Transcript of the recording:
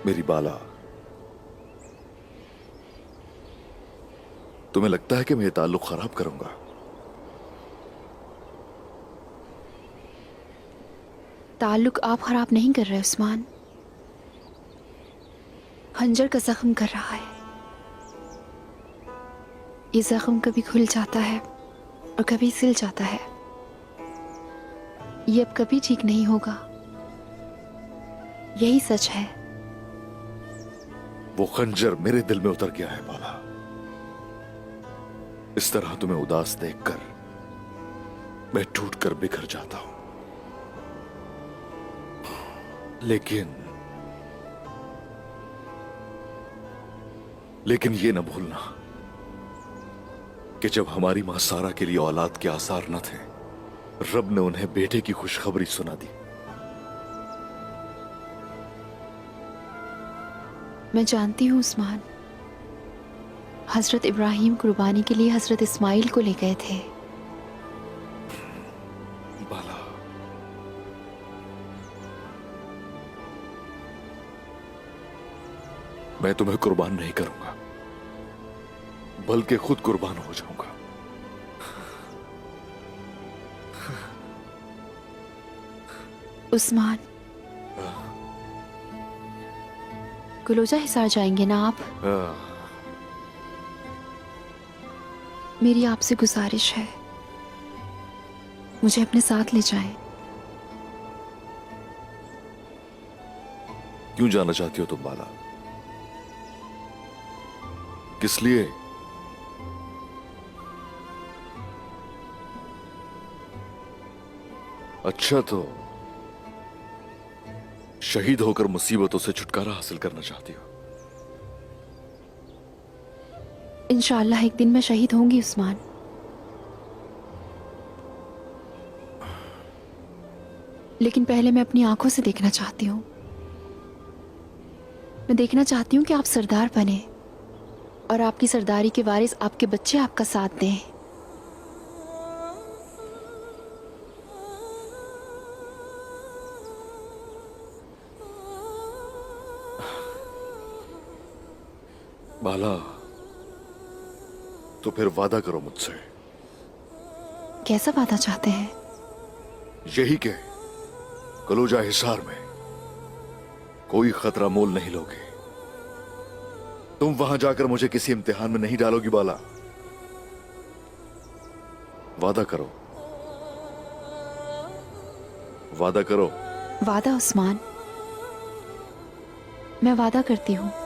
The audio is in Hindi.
मेरी बाला, तुम्हें लगता है कि मैं ये ताल्लुक खराब करूंगा? ताल्लुक आप खराब नहीं कर रहे उस्मान, खंजर का जख्म कर रहा है। ये जख्म कभी खुल जाता है और कभी सिल जाता है। ये अब कभी ठीक नहीं होगा, यही सच है। वो खंजर मेरे दिल में उतर गया है बाला। इस तरह तुम्हें उदास देखकर मैं टूट कर बिखर जाता हूं। लेकिन ये न भूलना कि जब हमारी मां सारा के लिए औलाद के आसार न थे, रब ने उन्हें बेटे की खुशखबरी सुना दी। मैं जानती हूँ उस्मान, हजरत इब्राहिम कुर्बानी के लिए हजरत इस्माइल को ले गए थे। बाला, मैं तुम्हें कुर्बान नहीं करूंगा, बल्कि खुद कुर्बान हो जाऊंगा। उस्मान, कुलोजा हिसार जाएंगे ना आप? मेरी आपसे गुजारिश है, मुझे अपने साथ ले जाएं। क्यों जाना चाहती हो तुम बाला? किस लिए? अच्छा, तो शहीद होकर मुसीबतों से छुटकारा हासिल करना चाहती हो? इंशाअल्लाह एक दिन मैं शहीद होंगी उस्मान। लेकिन पहले मैं अपनी आंखों से देखना चाहती हूँ। मैं देखना चाहती हूँ कि आप सरदार बने और आपकी सरदारी के वारिस आपके बच्चे आपका साथ दें। बाला, तो फिर वादा करो मुझसे। कैसा वादा चाहते हैं? यही के कलूजा हिसार में कोई खतरा मोल नहीं लोगे। तुम वहां जाकर मुझे किसी इम्तिहान में नहीं डालोगी बाला। वादा करो, वादा करो। वादा उस्मान, मैं वादा करती हूँ।